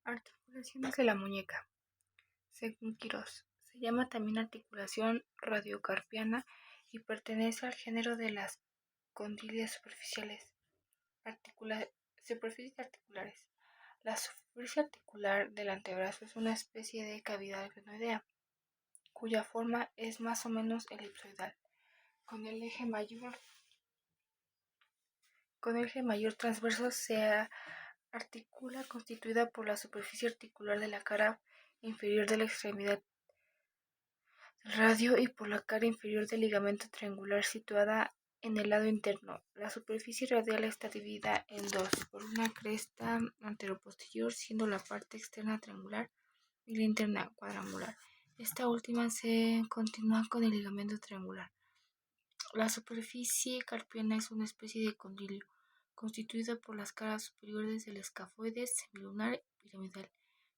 Articulaciones de la muñeca. Según Quirós, se llama también articulación radiocarpiana y pertenece al género de las condilias superficiales. Superficies articulares. La superficie articular del antebrazo es una especie de cavidad glenoidea, cuya forma es más o menos elipsoidal, con el eje mayor transverso. Se articula constituida por la superficie articular de la cara inferior de la extremidad del radio y por la cara inferior del ligamento triangular situada en el lado interno. La superficie radial está dividida en dos por una cresta anteroposterior, siendo la parte externa triangular y la interna cuadrangular. Esta última se continúa con el ligamento triangular. La superficie carpiana es una especie de condilo, constituida por las caras superiores del escafoides, semilunar y piramidal,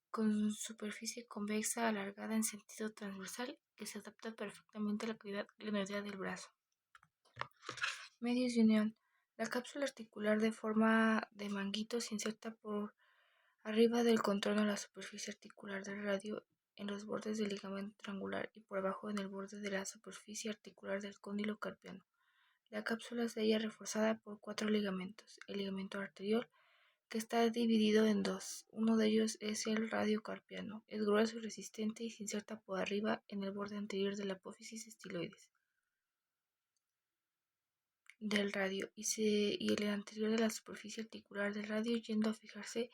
con superficie convexa alargada en sentido transversal que se adapta perfectamente a la cavidad glenoidea del brazo. Medios de unión. La cápsula articular de forma de manguito se inserta por arriba del contorno de la superficie articular del radio en los bordes del ligamento triangular y por abajo en el borde de la superficie articular del cóndilo carpiano. La cápsula se halla reforzada por 4 ligamentos. El ligamento arteriol, que está dividido en dos. Uno de ellos es el radiocarpiano. Es grueso y resistente y se inserta por arriba en el borde anterior de la apófisis estiloides del radio y el anterior de la superficie articular del radio, yendo a fijarse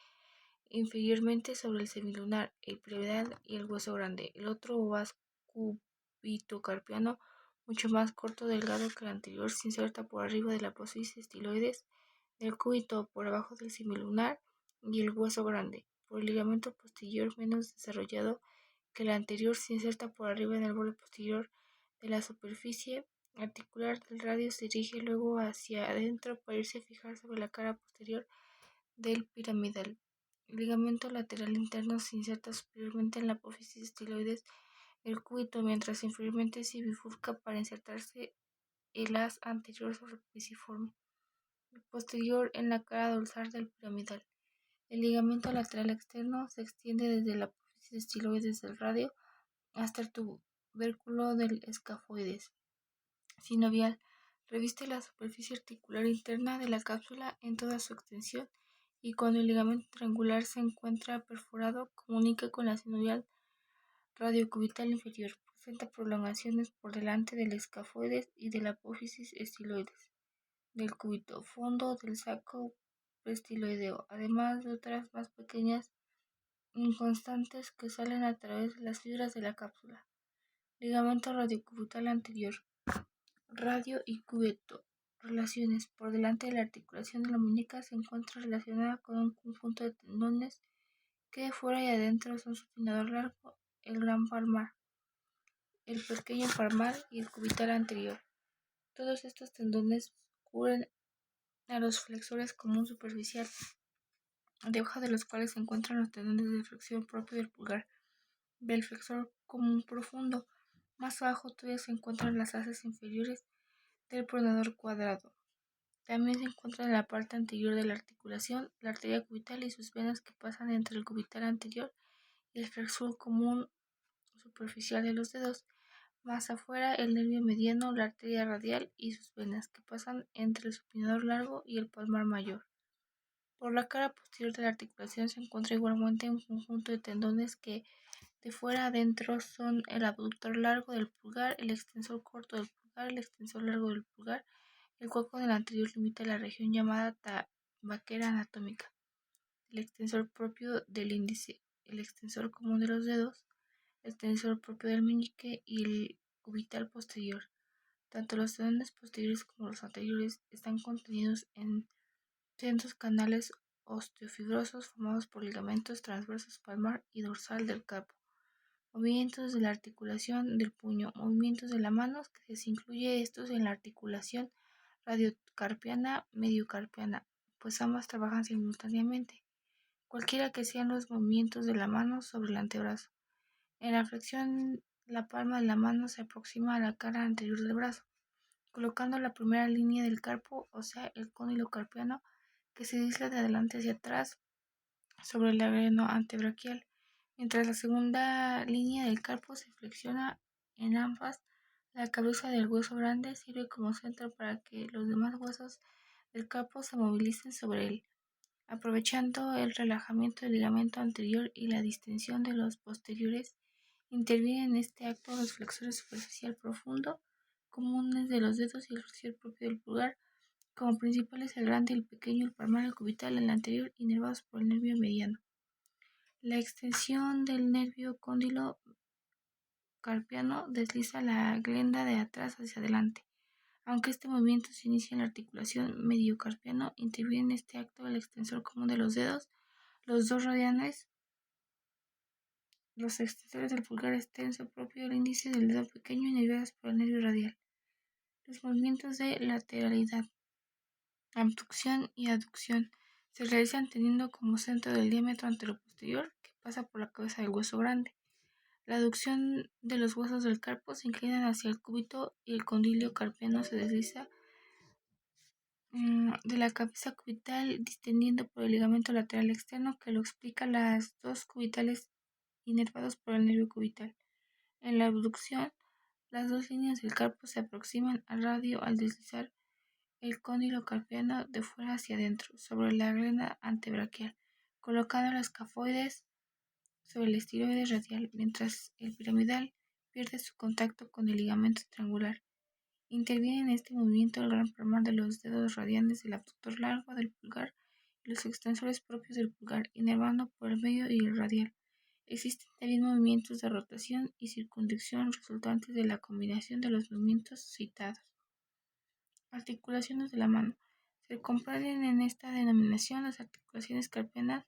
inferiormente sobre el semilunar, el piramidal y el hueso grande. El otro o vas cubitocarpiano, mucho más corto, delgado que el anterior, se inserta por arriba de la apófisis estiloides del cúbito, por abajo del semilunar y el hueso grande. Por el ligamento posterior, menos desarrollado que el anterior, se inserta por arriba en el borde posterior de la superficie articular del radio. Se dirige luego hacia adentro para irse a fijar sobre la cara posterior del piramidal. El ligamento lateral interno se inserta superiormente en la apófisis estiloides del cúbito, mientras inferiormente se bifurca para insertarse el haz anterior pisiforme y posterior en la cara dorsal del piramidal. El ligamento lateral externo se extiende desde la apófisis estiloides del radio hasta el tubérculo del escafoides sinovial. Reviste la superficie articular interna de la cápsula en toda su extensión y cuando el ligamento triangular se encuentra perforado, comunica con la sinovial radiocubital inferior. Presenta prolongaciones por delante del escafoides y de la apófisis estiloides del cúbito, fondo del saco prestiloideo, además de otras más pequeñas inconstantes que salen a través de las fibras de la cápsula. Ligamento radiocubital anterior. Radio y cúbito. Relaciones. Por delante de la articulación de la muñeca se encuentra relacionada con un conjunto de tendones que de fuera y adentro son supinador largo, el gran palmar, el pequeño palmar y el cubital anterior. Todos estos tendones cubren a los flexores común superficial, debajo de los cuales se encuentran los tendones de flexión propio del pulgar, del flexor común profundo. Más abajo todavía se encuentran las haces inferiores del pronador cuadrado. También se encuentra en la parte anterior de la articulación la arteria cubital y sus venas que pasan entre el cubital anterior y el flexor común superficial de los dedos. Más afuera, el nervio mediano, la arteria radial y sus venas que pasan entre el supinador largo y el palmar mayor. Por la cara posterior de la articulación se encuentra igualmente un conjunto de tendones que de fuera a adentro son el abductor largo del pulgar, el extensor corto del pulgar, el extensor largo del pulgar. El cuenco del anterior limita la región llamada tabaquera anatómica, el extensor propio del índice, el extensor común de los dedos, el extensor propio del meñique y el cubital posterior. Tanto los tendones posteriores como los anteriores están contenidos en sendos canales osteofibrosos formados por ligamentos transversos palmar y dorsal del carpo. Movimientos de la articulación del puño. Movimientos de la mano, que se incluye estos en la articulación radiocarpiana mediocarpiana, pues ambas trabajan simultáneamente, cualquiera que sean los movimientos de la mano sobre el antebrazo. En la flexión, la palma de la mano se aproxima a la cara anterior del brazo, colocando la primera línea del carpo, o sea, el cóndilo carpiano, que se disla de adelante hacia atrás sobre el agreno antebraquial, mientras la segunda línea del carpo se flexiona en ambas. La cabeza del hueso grande sirve como centro para que los demás huesos del carpo se movilicen sobre él. Aprovechando el relajamiento del ligamento anterior y la distensión de los posteriores, intervienen en este acto los flexores superficial profundo, comunes de los dedos, y el flexor propio del pulgar, como principales el grande, el pequeño, el palmar, el cubital, el anterior, inervados por el nervio mediano. La extensión del nervio cóndilo carpiano desliza la glenda de atrás hacia adelante. Aunque este movimiento se inicia en la articulación mediocarpiano, interviene en este acto el extensor común de los dedos, los dos radiales, los extensores del pulgar extenso propio del índice del dedo pequeño, inervados por el nervio radial. Los movimientos de lateralidad, abducción y aducción se realizan teniendo como centro del diámetro anteroposterior que pasa por la cabeza del hueso grande. La aducción de los huesos del carpo se inclinan hacia el cúbito y el condilio carpiano se desliza de la cabeza cubital distendiendo por el ligamento lateral externo que lo explica las dos cubitales inervados por el nervio cubital. En la abducción, las dos líneas del carpo se aproximan al radio al deslizar el cóndilo carpiano de fuera hacia adentro, sobre la glenda antebraquial, colocando los escafoides sobre el estiloide radial, mientras el piramidal pierde su contacto con el ligamento triangular. Interviene en este movimiento el gran palmar de los dedos radiales del abductor largo del pulgar y los extensores propios del pulgar, inervando por el medio y el radial. Existen también movimientos de rotación y circunducción resultantes de la combinación de los movimientos citados. Articulaciones de la mano. Se comprenden en esta denominación las articulaciones carpianas,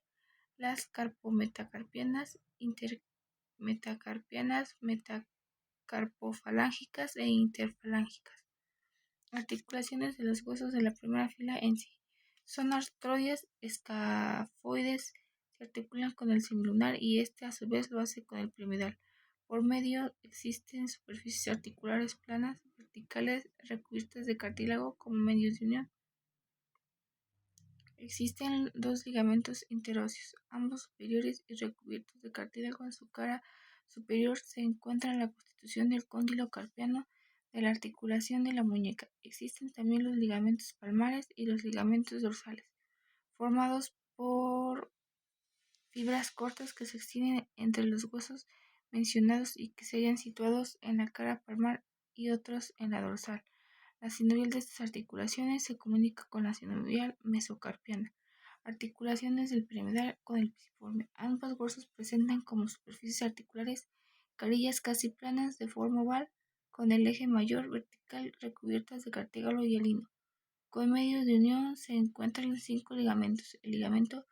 las carpometacarpianas, intermetacarpianas, metacarpofalángicas e interfalángicas. Articulaciones de los huesos de la primera fila en sí. Son artroides, escafoides, se articulan con el semilunar y este a su vez lo hace con el piramidal. Por medio existen superficies articulares planas, verticales, recubiertas de cartílago como medios de unión. Existen dos ligamentos interóseos, ambos superiores y recubiertos de cartílago. En su cara superior se encuentra la constitución del cóndilo carpiano de la articulación de la muñeca. Existen también los ligamentos palmares y los ligamentos dorsales, formados por fibras cortas que se extienden entre los huesos mencionados y que se hallan situados en la cara palmar y otros en la dorsal. La sinovial de estas articulaciones se comunica con la sinovial mesocarpiana. Articulaciones del piramidal con el pisiforme. Ambos huesos presentan como superficies articulares carillas casi planas de forma oval, con el eje mayor vertical recubiertas de cartílago y hialino. Con medios de unión se encuentran 5 ligamentos: el ligamento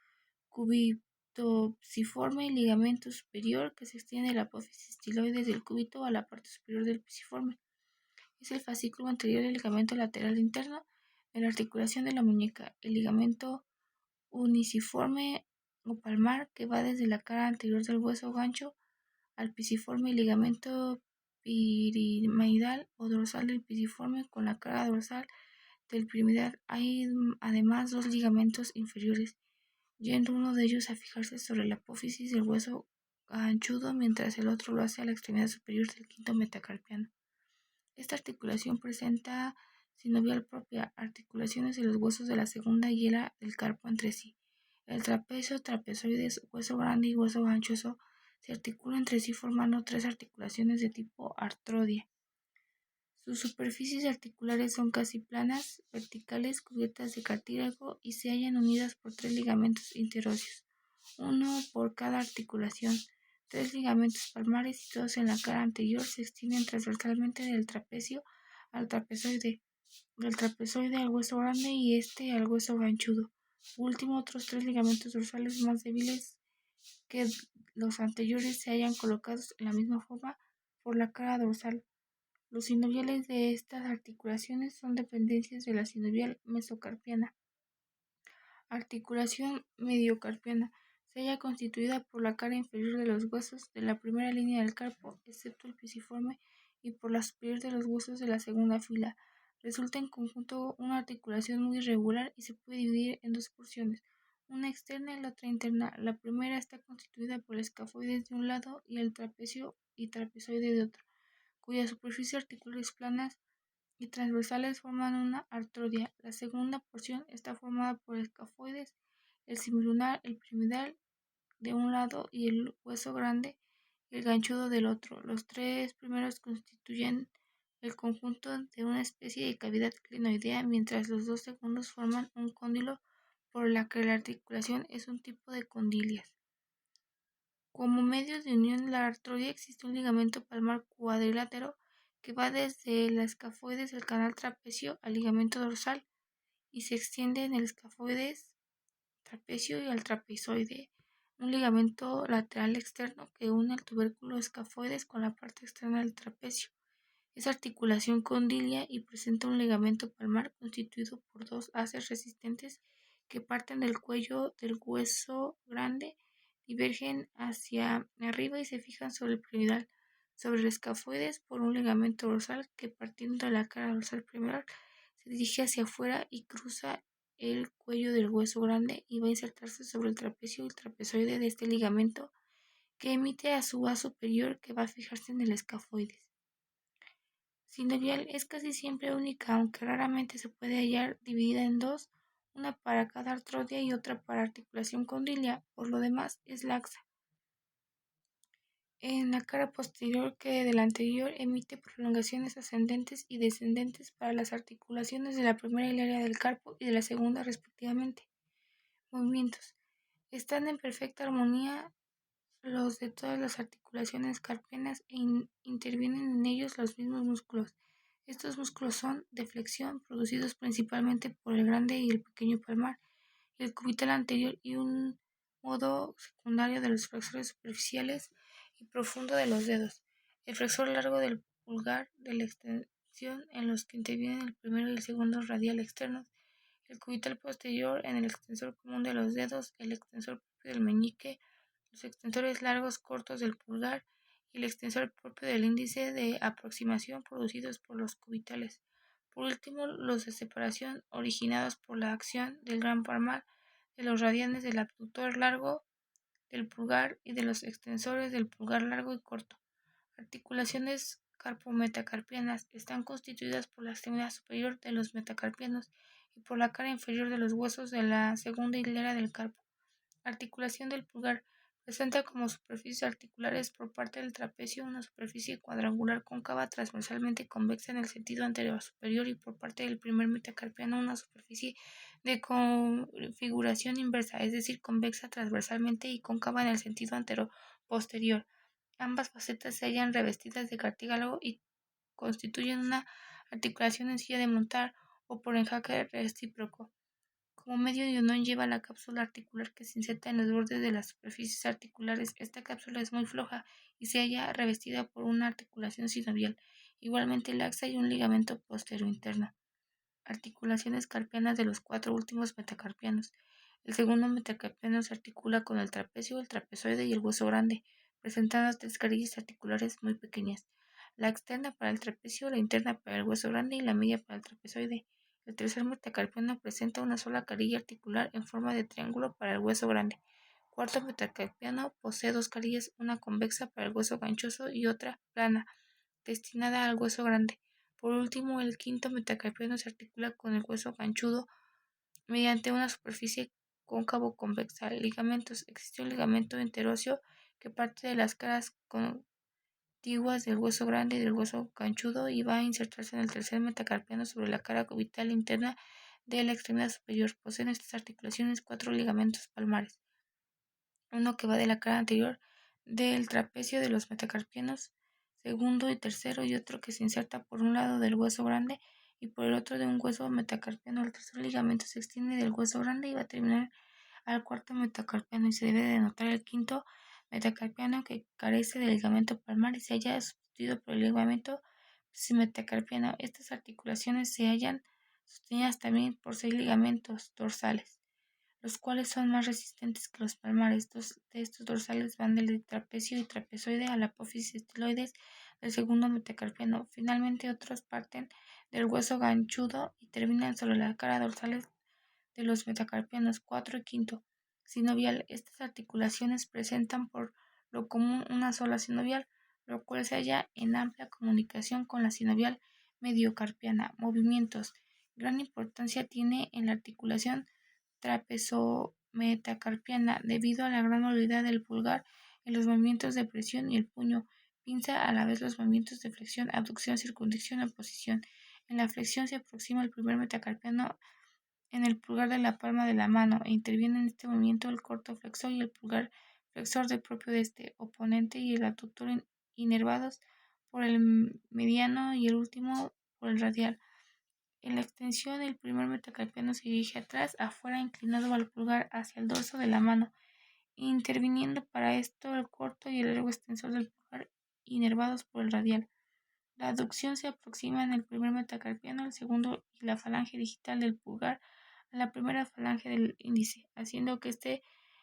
cúbito-pisiforme, ligamento superior que se extiende de la apófisis estiloides del cúbito a la parte superior del pisiforme. Es el fascículo anterior del ligamento lateral interno de la articulación de la muñeca, el ligamento uniciforme o palmar que va desde la cara anterior del hueso gancho al pisiforme, y ligamento piramidal o dorsal del pisiforme con la cara dorsal del piramidal. Hay además dos ligamentos inferiores, yendo uno de ellos a fijarse sobre la apófisis del hueso ganchudo, mientras el otro lo hace a la extremidad superior del quinto metacarpiano. Esta articulación presenta sinovial propia, articulaciones de los huesos de la segunda hilera del carpo entre sí. El trapecio, trapezoides, hueso grande y hueso ganchoso se articulan entre sí formando tres articulaciones de tipo artrodia. Sus superficies articulares son casi planas, verticales, cubiertas de cartílago y se hallan unidas por tres ligamentos interóseos, uno por cada articulación. Tres ligamentos palmares situados en la cara anterior se extienden transversalmente del trapecio al trapezoide, del trapezoide al hueso grande y este al hueso ganchudo. Por último, otros tres ligamentos dorsales más débiles que los anteriores se hallan colocados en la misma forma por la cara dorsal. Los sinoviales de estas articulaciones son dependencias de la sinovial mesocarpiana. Articulación mediocarpiana. Se halla constituida por la cara inferior de los huesos de la primera línea del carpo, excepto el pisiforme, y por la superior de los huesos de la segunda fila. Resulta en conjunto una articulación muy irregular y se puede dividir en dos porciones, una externa y la otra interna. La primera está constituida por el escafoides de un lado y el trapecio y trapezoide de otro, cuyas superficies articulares planas y transversales forman una artrodia. La segunda porción está formada por el escafoides, el semilunar, el piramidal de un lado y el hueso grande y el ganchudo del otro. Los tres primeros constituyen el conjunto de una especie de cavidad clinoidea, mientras los dos segundos forman un cóndilo por la que la articulación es un tipo de condilias. Como medio de unión de la artrodia existe un ligamento palmar cuadrilátero que va desde el escafoides del canal trapecio al ligamento dorsal y se extiende en el escafoides trapecio y al trapezoide, un ligamento lateral externo que une el tubérculo escafoides con la parte externa del trapecio. Es articulación condilia y presenta un ligamento palmar constituido por dos haces resistentes que parten del cuello del hueso grande, divergen hacia arriba y se fijan sobre el piramidal. Sobre el escafoides por un ligamento dorsal que partiendo de la cara dorsal piramidal se dirige hacia afuera y cruza el cuello del hueso grande y va a insertarse sobre el trapecio y el trapezoide de este ligamento que emite a su haz superior que va a fijarse en el escafoides. Sinovial es casi siempre única, aunque raramente se puede hallar dividida en dos, una para cada artrodia y otra para articulación condilia. Por lo demás, es laxa. En la cara posterior que de la anterior emite prolongaciones ascendentes y descendentes para las articulaciones de la primera hilaria del carpo y de la segunda respectivamente. Movimientos. Están en perfecta armonía los de todas las articulaciones carpianas e intervienen en ellos los mismos músculos. Estos músculos son de flexión, producidos principalmente por el grande y el pequeño palmar, y el cubital anterior y un modo secundario de los flexores superficiales y profundo de los dedos. El flexor largo del pulgar de la extensión en los que intervienen el primero y el segundo radial externos, el cubital posterior en el extensor común de los dedos, el extensor propio del meñique, los extensores largos cortos del pulgar y el extensor propio del índice de aproximación producidos por los cubitales. Por último, los de separación originados por la acción del gran palmar, de los radianes del abductor largo del pulgar y de los extensores del pulgar largo y corto. Articulaciones carpometacarpianas están constituidas por la extremidad superior de los metacarpianos y por la cara inferior de los huesos de la segunda hilera del carpo. Articulación del pulgar. Presenta como superficies articulares por parte del trapecio una superficie cuadrangular cóncava transversalmente convexa en el sentido anterior superior y por parte del primer metacarpiano una superficie de configuración inversa, es decir, convexa transversalmente y cóncava en el sentido anterior posterior. Ambas facetas se hallan revestidas de cartílago y constituyen una articulación en silla de montar o por enjaque recíproco. Como medio de unión lleva la cápsula articular que se inserta en los bordes de las superficies articulares. Esta cápsula es muy floja y se halla revestida por una articulación sinovial, igualmente laxa y un ligamento postero-interno. Articulaciones carpianas de los cuatro últimos metacarpianos. El segundo metacarpiano se articula con el trapecio, el trapezoide y el hueso grande, presentando tres carillas articulares muy pequeñas. La externa para el trapecio, la interna para el hueso grande y la media para el trapezoide. El tercer metacarpiano presenta una sola carilla articular en forma de triángulo para el hueso grande. Cuarto metacarpiano posee dos carillas, una convexa para el hueso ganchoso y otra plana, destinada al hueso grande. Por último, el quinto metacarpiano se articula con el hueso ganchudo mediante una superficie cóncavo-convexa. Ligamentos. Existe un ligamento interóseo que parte de las caras contiguas del hueso grande y del hueso ganchudo y va a insertarse en el tercer metacarpiano sobre la cara cubital interna de la extremidad superior. Poseen estas articulaciones cuatro ligamentos palmares, uno que va de la cara anterior del trapecio de los metacarpianos segundo y tercero y otro que se inserta por un lado del hueso grande y por el otro de un hueso metacarpiano. El tercer ligamento se extiende del hueso grande y va a terminar al cuarto metacarpiano y se debe de notar el quinto metacarpiano que carece de ligamento palmar y se halla sustituido por el ligamento metacarpiano. Estas articulaciones se hallan sostenidas también por seis ligamentos dorsales, los cuales son más resistentes que los palmares. Dos de estos dorsales van del trapecio y trapezoide a la apófisis estiloides del segundo metacarpiano. Finalmente, otros parten del hueso ganchudo y terminan sobre la cara dorsales de los metacarpianos 4 y quinto. sinovial. Estas articulaciones presentan por lo común una sola sinovial, lo cual se halla en amplia comunicación con la sinovial mediocarpiana. Movimientos. Gran importancia tiene en la articulación trapezometacarpiana debido a la gran movilidad del pulgar en los movimientos de presión y el puño pinza a la vez los movimientos de flexión, abducción, circunducción o posición. En la flexión se aproxima el primer metacarpiano en el pulgar de la palma de la mano e interviene en este movimiento el corto flexor y el pulgar flexor del propio de este oponente y el abductor inervados por el mediano y el último por el radial. En la extensión, el primer metacarpiano se dirige atrás, afuera, inclinado al pulgar hacia el dorso de la mano, interviniendo para esto el corto y el largo extensor del pulgar inervados por el radial. La aducción se aproxima en el primer metacarpiano al segundo y la falange digital del pulgar a la primera falange del índice, haciendo que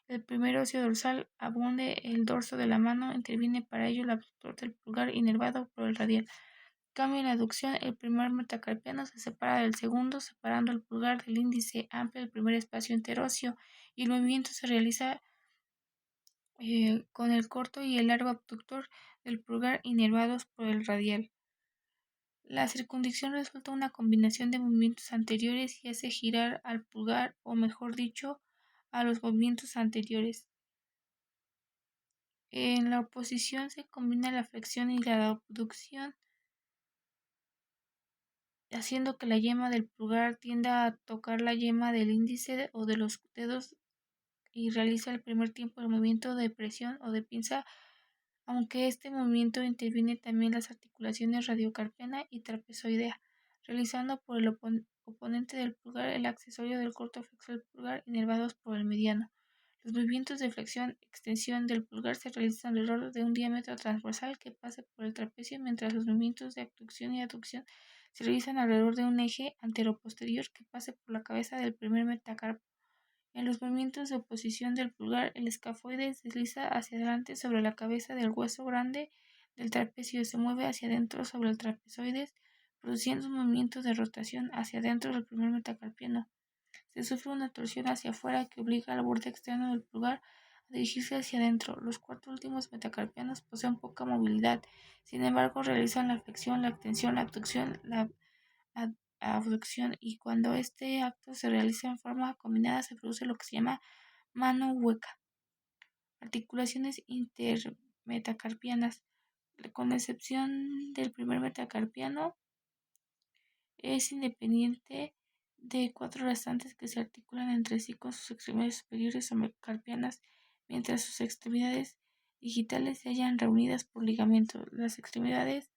el primer óseo dorsal abunde el dorso de la mano. Interviene para ello el abductor del pulgar inervado por el radial. Cambio en la aducción, el primer metacarpiano se separa del segundo, separando el pulgar del índice, amplia el primer espacio interóseo y el movimiento se realiza con el corto y el largo abductor del pulgar inervados por el radial. La circunducción resulta una combinación de movimientos anteriores y hace girar al pulgar, o mejor dicho, a los movimientos anteriores. En la oposición se combina la flexión y la abducción, haciendo que la yema del pulgar tienda a tocar la yema del índice o de los dedos y realiza al primer tiempo el movimiento de presión o de pinza, aunque este movimiento interviene también las articulaciones radiocarpiana y trapezoidea, realizando por el oponente del pulgar el accesorio del corto flexor del pulgar inervados por el mediano. Los movimientos de flexión-extensión del pulgar se realizan alrededor de un diámetro transversal que pase por el trapecio, mientras los movimientos de abducción y aducción se realizan alrededor de un eje anteroposterior que pase por la cabeza del primer metacarpo. En los movimientos de oposición del pulgar, el escafoide se desliza hacia adelante sobre la cabeza del hueso grande del trapecio y se mueve hacia adentro sobre el trapezoides, produciendo un movimiento de rotación hacia adentro del primer metacarpiano. Se sufre una torsión hacia afuera que obliga al borde externo del pulgar a dirigirse hacia adentro. Los cuatro últimos metacarpianos poseen poca movilidad, sin embargo realizan la flexión, la extensión, la abducción, la abducción, y cuando este acto se realiza en forma combinada se produce lo que se llama mano hueca. Articulaciones intermetacarpianas. Con excepción del primer metacarpiano, es independiente de cuatro restantes que se articulan entre sí con sus extremidades superiores o carpianas, mientras sus extremidades digitales se hallan reunidas por ligamentos. Las extremidades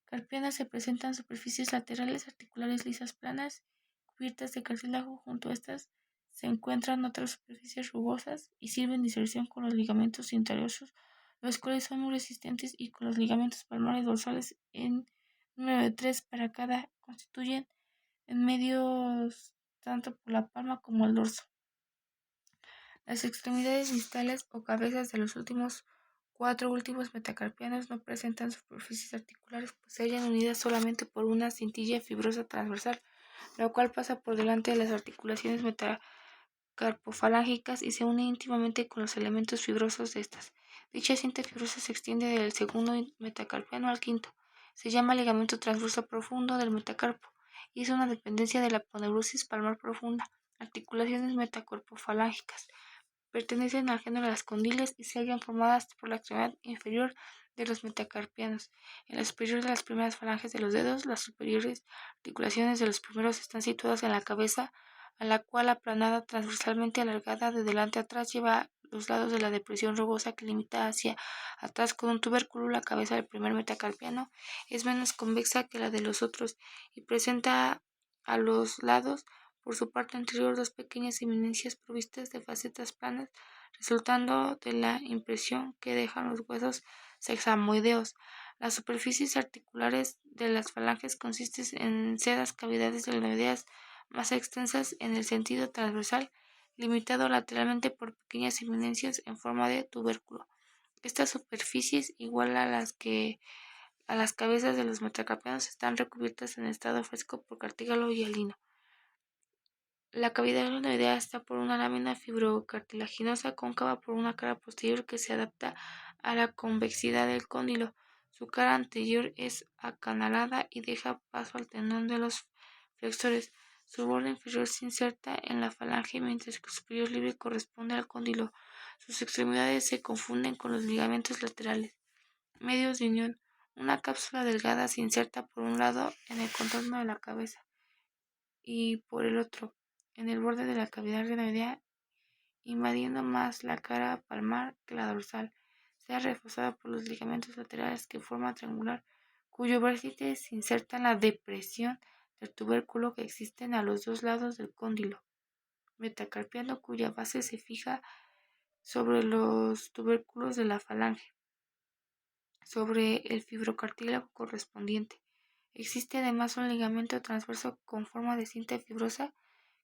carpianas se presentan superficies laterales articulares lisas planas, cubiertas de cartílago. Junto a estas se encuentran otras superficies rugosas y sirven de inserción con los ligamentos interiosos, los cuales son muy resistentes, y con los ligamentos palmares dorsales en número de 3 para cada, constituyen en medios tanto por la palma como el dorso. Las extremidades distales o cabezas de los cuatro últimos metacarpianos no presentan superficies articulares, pues se hallan unidas solamente por una cintilla fibrosa transversal, la cual pasa por delante de las articulaciones metacarpofalángicas y se une íntimamente con los elementos fibrosos de estas. Dicha cinta fibrosa se extiende del segundo metacarpiano al quinto. Se llama ligamento transverso profundo del metacarpo y es una dependencia de la aponeurosis palmar profunda. Articulaciones metacarpofalángicas. Pertenecen al género de las condiles y se hallan formadas por la extremidad inferior de los metacarpianos. En la superior de las primeras falanges de los dedos, las superiores articulaciones de los primeros están situadas en la cabeza, a la cual, aplanada transversalmente alargada de delante a atrás, lleva los lados de la depresión rugosa que limita hacia atrás con un tubérculo. La cabeza del primer metacarpiano es menos convexa que la de los otros y presenta a los lados, por su parte anterior, dos pequeñas eminencias provistas de facetas planas, resultando de la impresión que dejan los huesos sexamoideos. Las superficies articulares de las falanges consisten en sedas cavidades deltoideas más extensas en el sentido transversal, limitado lateralmente por pequeñas eminencias en forma de tubérculo. Estas superficies, igual a las cabezas de los metacarpianos, están recubiertas en estado fresco por cartílago hialino. La cavidad glenoidea está por una lámina fibrocartilaginosa cóncava por una cara posterior que se adapta a la convexidad del cóndilo. Su cara anterior es acanalada y deja paso al tendón de los flexores. Su borde inferior se inserta en la falange, mientras que su superior libre corresponde al cóndilo. Sus extremidades se confunden con los ligamentos laterales medios de unión. Una cápsula delgada se inserta por un lado en el contorno de la cabeza y por el otro en el borde de la cavidad glenoidea, invadiendo más la cara palmar que la dorsal. Está reforzada por los ligamentos laterales de forma triangular, cuyo vértice se inserta en la depresión del tubérculo que existen a los dos lados del cóndilo metacarpiano, cuya base se fija sobre los tubérculos de la falange, sobre el fibrocartílago correspondiente. Existe además un ligamento transverso con forma de cinta fibrosa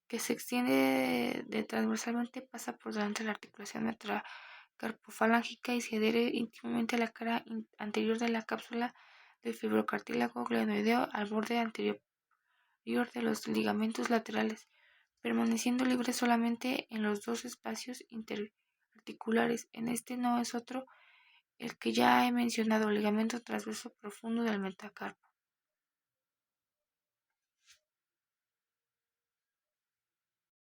que se extiende transversalmente, pasa por delante de la articulación metacarpofalángica y se adhiere íntimamente a la cara anterior de la cápsula del fibrocartílago glenoideo al borde anterior de los ligamentos laterales, permaneciendo libre solamente en los dos espacios interarticulares. En este no es otro el que ya he mencionado, ligamento transverso profundo del metacarpo.